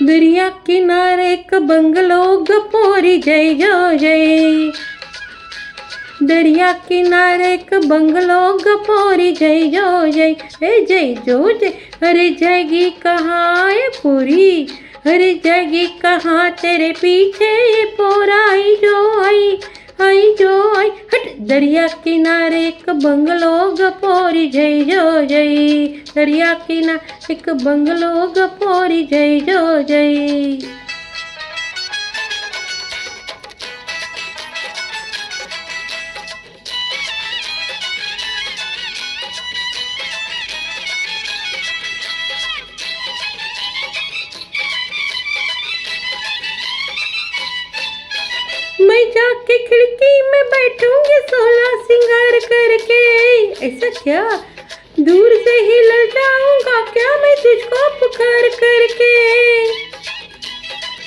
दरिया किनारे एक बंगलो गपोरी जय जो जय। दरिया किनारे एक बंगलो गपोरी जय जो जय। जय जो जय। अरे जाएगी कहाँ ये पूरी, अरे जाएगी कहाँ तेरे पीछे ये पोरा। आई जो आई, आई जो आई। हट दरिया किनारे एक बंगलो गपोरी जय जो जय। दरिया किनारे एक बंगलो गपोरी जय जो जय। मैं जाके खिड़की में बैठूंगी 16 सिंगार करके। ऐसा क्या, दूर से ही लड़ जाऊंगा क्या मैं तुझको पुकार करके।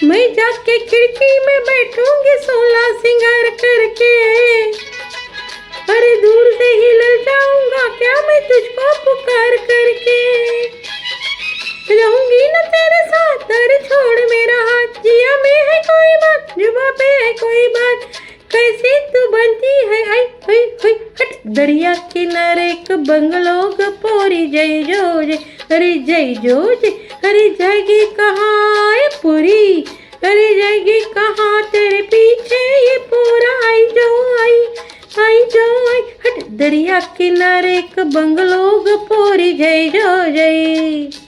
मैं जाके खिड़की में बैठूंगी 16 सिंगार करके। अरे दूर से ही लड़ जाऊंगा क्या मैं तुझको पुकार करके। रहूंगी ना तेरे साथ, अरे छोड़ मेरा हाथ। जिया में है कोई बात, जुबां पे है कोई बात, कैसी तू बनती है। आई हुई हुई। हट दरिया किनारे एक बंगलो गपोरी जय जो जय। अरे जय जो जय। अरे जाएगी कहाँ ये पूरी, अरे जाएगी कहाँ तेरे पीछे ये पूरा। आई जो आई, आई जो आई। हट दरिया किनारे एक बंगलो गपोरी जय जो जय।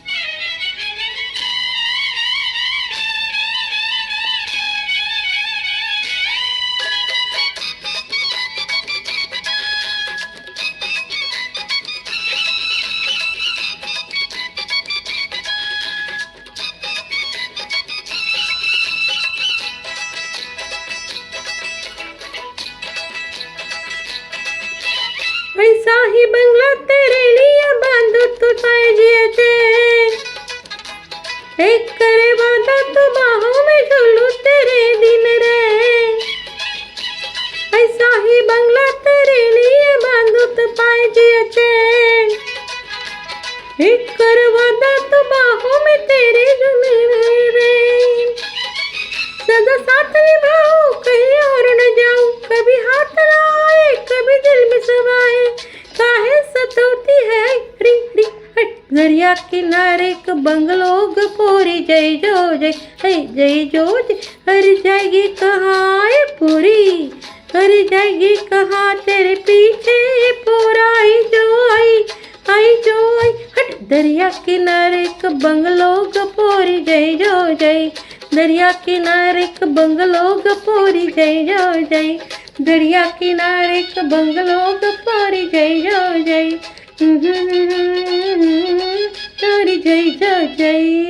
ऐसा ही बंगला तेरे लिए बांधो तो पाएगी चैन। एक करे बांधा तो बाहों में झूलू तेरे दिन रैन। ऐसा ही बंगला तेरे लिए बांधो तो पाएगी चैन। एक करे बांधा तो बाहों में तेरे झूलू रैन। सदा साथ निभाऊं कहीं और न जाऊं, कभी हाथ ना आए कभी दिल में समाए, काहे सताती है री री। हट दरिया किनारे एक बंगलो गपोरी जय जो जय। जय जो जय। अरे जाएगी कहाँ ये पूरी, अरे जाएगी कहाँ तेरे पीछे ये पूरा। आई जो आई, आई जो आई। हट दरिया किनारे एक बंगलो गपोरी जय जो जय। दरिया किनारे एक बंगलो गपोरी जय जो जय। दरिया किनारे एक बंगलो गपोरी जय जो जय। जय जो जय।